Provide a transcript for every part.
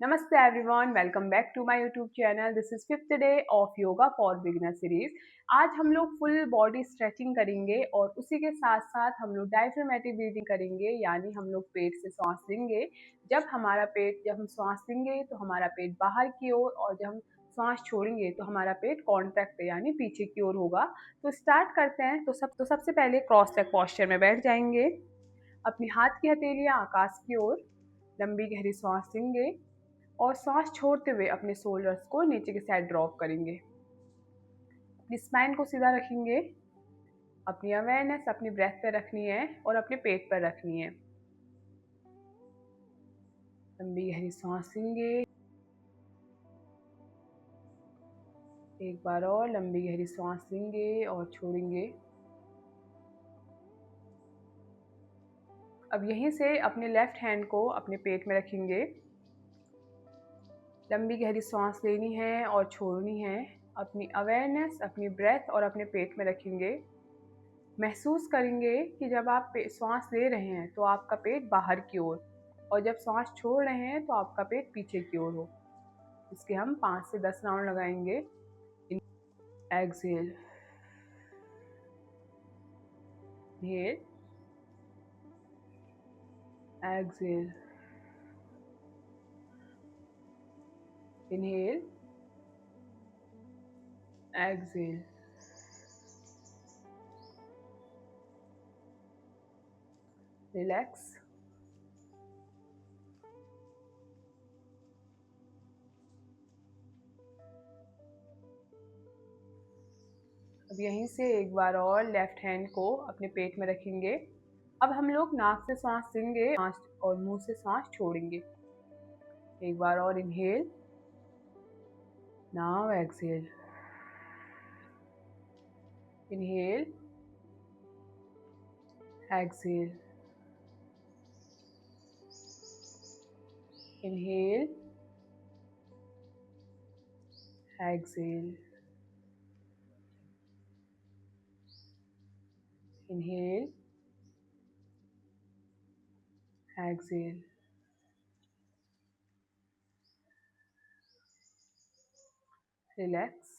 Namaste everyone, welcome back to my YouTube channel. This is fifth day of Yoga for Beginner series. आज हम लोग full body stretching करेंगे और उसी के साथ साथ हम लोग डायफ्रामेटिक ब्रीदिंग करेंगे, यानी हम लोग पेट से सांस लेंगे। जब हम सांस लेंगे तो हमारा पेट बाहर की ओर, और जब हम सांस छोड़ेंगे तो हमारा पेट कॉन्ट्रैक्ट यानी पीछे की ओर होगा। तो स्टार्ट करते हैं। तो सबसे पहले क्रॉस लेग पोस्चर में बैठ जाएंगे। अपनी हाथ की हथेलियां आकाश की ओर, लंबी गहरी सांस लेंगे और सांस छोड़ते हुए अपने शोल्डर्स को नीचे की साइड ड्रॉप करेंगे। अपनी स्पाइन को सीधा रखेंगे। अपनी अवेयरनेस अपनी ब्रेथ पे रखनी है और अपने पेट पर रखनी है। लंबी गहरी सांस लेंगे। एक बार और लंबी गहरी सांस लेंगे और छोड़ेंगे। अब यहीं से अपने लेफ्ट हैंड को अपने पेट में रखेंगे। लंबी गहरी सांस लेनी है और छोड़नी है। अपनी अवेयरनेस अपनी ब्रेथ और अपने पेट में रखेंगे। महसूस करेंगे कि जब आप सांस ले रहे हैं तो आपका पेट बाहर की ओर, और जब सांस छोड़ रहे हैं तो आपका पेट पीछे की ओर हो। इसके हम 5 से 10 राउंड लगाएंगे। Exhale, inhale, exhale, inhale, exhale, relax. अब यहीं से एक बार और लेफ्ट हैंड को अपने पेट में रखेंगे। अब हम लोग नाक से सांस लेंगे और मुंह से सांस छोड़ेंगे। एक बार और inhale, now exhale, inhale, exhale, inhale, exhale, inhale, exhale, relax.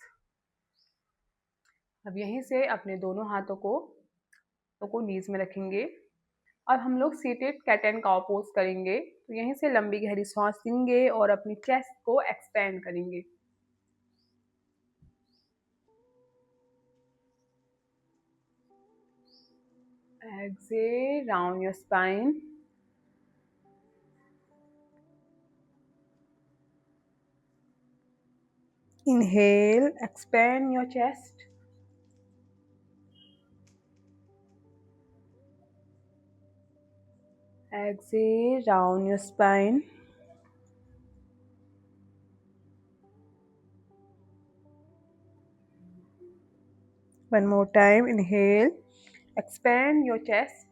अब यहीं से अपने दोनों हाथों को नीज में रखेंगे। अब हम लोग seated cat and cow pose करेंगे। तो यहीं से लंबी गहरी सांस लेंगे और अपनी चेस्ट को एक्सपेंड करेंगे। Exhale, round your spine. Inhale, expand your chest. Exhale, round your spine. One more time, inhale, expand your chest.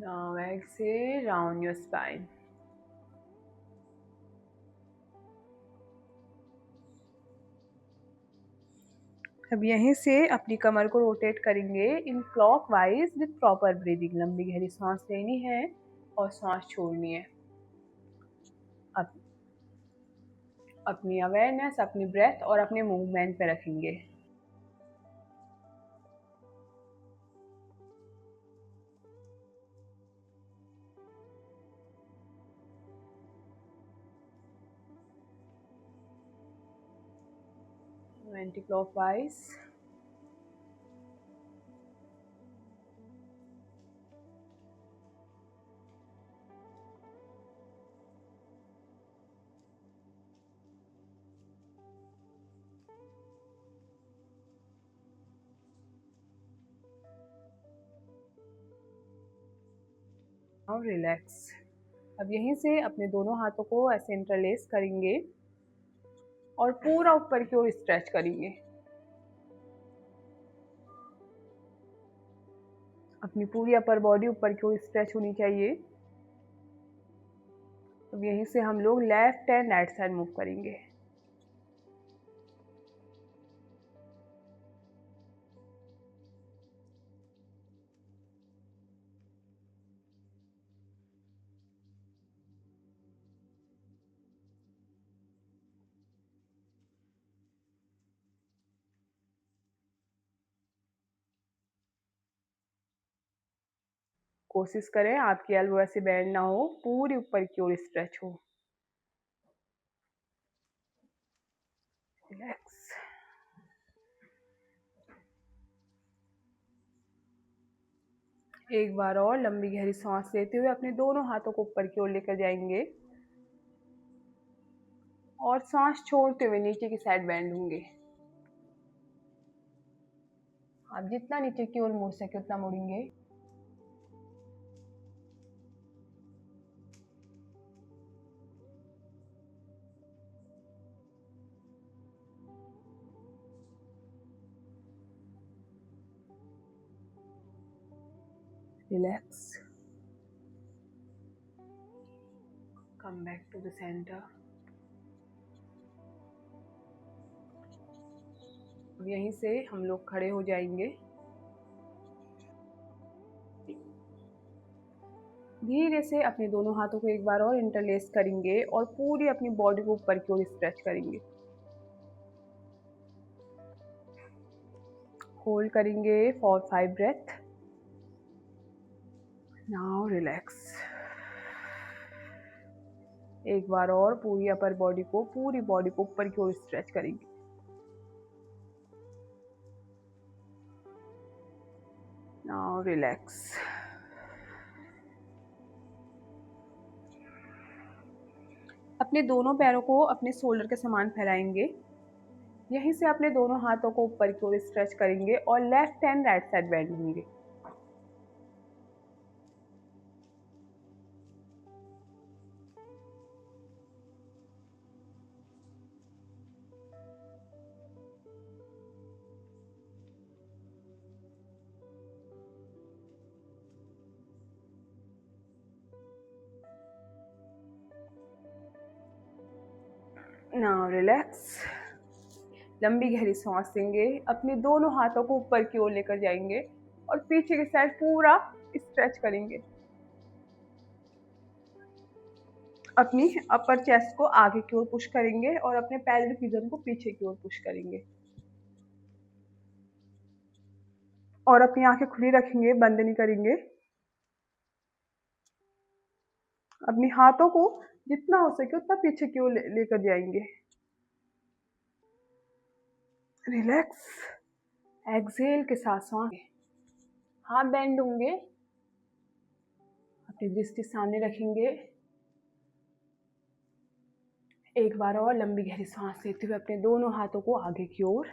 Now exhale, round your spine. अब यहीं से अपनी कमर को रोटेट करेंगे in clockwise with proper breathing. लंबी गहरी सांस लेनी है और सांस छोड़नी है। अब अपनी अवेयरनेस अपनी ब्रेथ और अपने मूवमेंट पे रखेंगे। Anti clockwise. और रिलैक्स। अब यहीं से अपने दोनों हाथों को ऐसे इंटरलेस करेंगे और पूरा ऊपर की ओर स्ट्रेच करेंगे। अपनी पूरी अपर बॉडी ऊपर की ओर स्ट्रेच होनी चाहिए। अब यहीं से हम लोग left and right side move करेंगे। कोशिश करें आपकी एल्बो ऐसे बैंड ना हो, पूरी ऊपर की ओर स्ट्रेच हो। रिलैक्स। एक बार और लंबी गहरी सांस लेते हुए अपने दोनों हाथों को ऊपर की ओर लेकर जाएंगे और सांस छोड़ते हुए नीचे की साइड बैंड होंगे। आप जितना नीचे की ओर मुड़ सके उतना मुड़ेंगे। Relax. Come back to the centre. यहीं से हम लोग खड़े हो जाएंगे। धीरे से अपने दोनों हाथों को एक बार और इंटरलेस करेंगे और पूरी अपनी बॉडी को ऊपर की ओर स्ट्रेच करेंगे। होल्ड करेंगे फॉर 5 ब्रेथ। Now relax. एक बार और पूरी अपर बॉडी को, पूरी बॉडी को ऊपर की ओर स्ट्रेच करेंगे। Now relax. अपने दोनों पैरों को अपने शोल्डर के समान फैलाएंगे। यहीं से अपने दोनों हाथों को ऊपर की ओर स्ट्रेच करेंगे और left and right side bend होंगे। Now relax. लंबी गहरी सांस लेंगे, अपने दोनों हाथों को ऊपर की ओर लेकर जाएंगे और पीछे की साइड पूरा स्ट्रेच करेंगे। अपनी अपर चेस्ट को आगे की ओर पुश करेंगे और अपने पेल्विक रीजन को पीछे की ओर पुश करेंगे और अपनी आंखें खुली रखेंगे, बंद नहीं करेंगे। अपने हाथों को जितना हो सके उतना पीछे की ओर लेकर जाएंगे। रिलैक्स। एक्सहेल के साथ सांस। हाथ बेंड होंगे, अपनी दृष्टि सामने रखेंगे। एक बार और लंबी गहरी सांस लेते हुए अपने दोनों हाथों को आगे की ओर,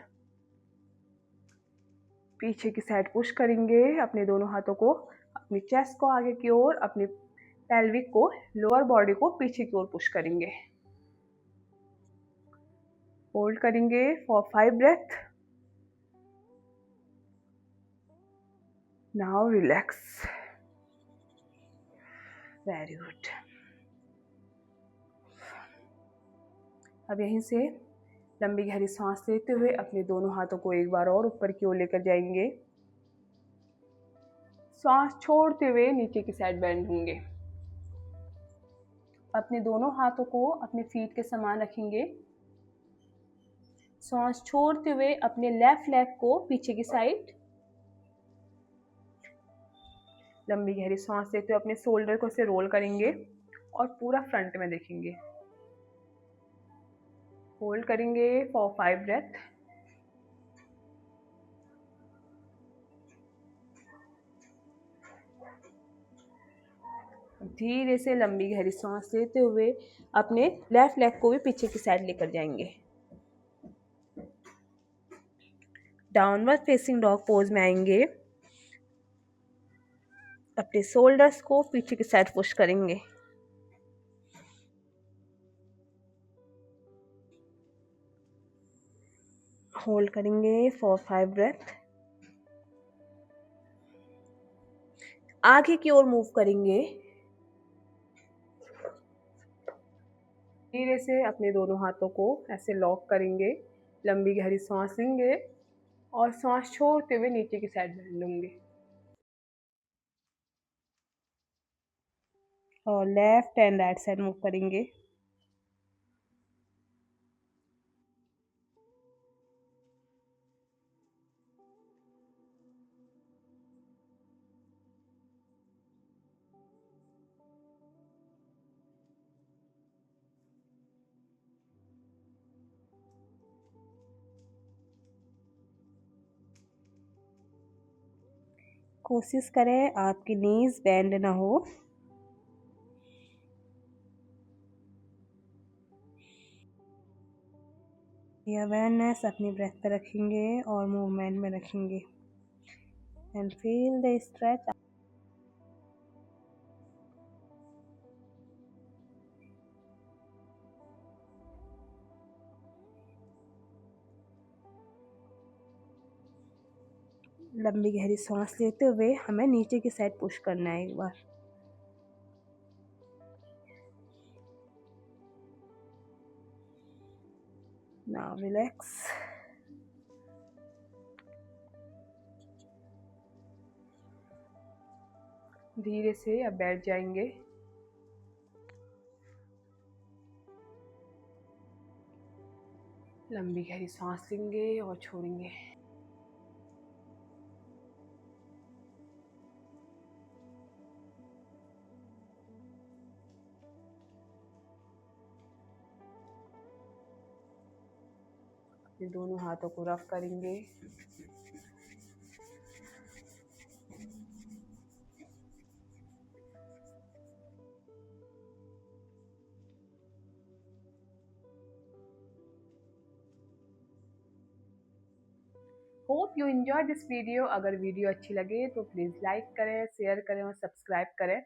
पीछे की साइड पुश करेंगे। अपने दोनों हाथों को अपनी चेस्ट को आगे की ओर, अपनी पेल्विक को, लोअर बॉडी को पीछे की ओर पुश करेंगे। होल्ड करेंगे for 5 breath. Now relax. Very good. अब यहीं से लंबी गहरी सांस लेते हुए अपने दोनों हाथों को एक बार और ऊपर की ओर लेकर जाएंगे। सांस छोड़ते हुए नीचे की साइड बेंड होंगे। अपने दोनों हाथों को अपने फीट के समान रखेंगे। सांस छोड़ते हुए अपने लेफ्ट लेग को पीछे की साइड, लंबी गहरी सांस लेते हुए अपने शोल्डर को से रोल करेंगे और पूरा फ्रंट में देखेंगे। होल्ड करेंगे फॉर 5 ब्रेथ। धीरे से लंबी गहरी सांस लेते हुए अपने लेफ्ट लेग को भी पीछे की साइड लेकर जाएंगे। डाउनवर्ड फेसिंग डॉग पोज में आएंगे। अपने शोल्डर्स को पीछे की साइड पुश करेंगे। होल्ड करेंगे फॉर 5 ब्रेथ। आगे की ओर मूव करेंगे। धीरे से अपने दोनों हाथों को ऐसे लॉक करेंगे। लंबी गहरी सांस लेंगे और सांस छोड़ते हुए नीचे की साइड बेंड होंगे और left and right side move करेंगे। कोशिश करें आपकी नीज बेंड ना हो। ये अवेयरनेस अपनी ब्रेथ पे रखेंगे और मूवमेंट में रखेंगे एंड फील द स्ट्रेच। लंबी गहरी सांस लेते हुए हमें नीचे की साइड पुश करना है एक बार। Now relax. धीरे से अब बैठ जाएंगे। लंबी गहरी सांस लेंगे और छोड़ेंगे। अपने दोनों हाथों को रफ करेंगे। Hope you enjoy this video. अगर वीडियो अच्छी लगे तो प्लीज़ लाइक करें, शेयर करें और सब्सक्राइब करें।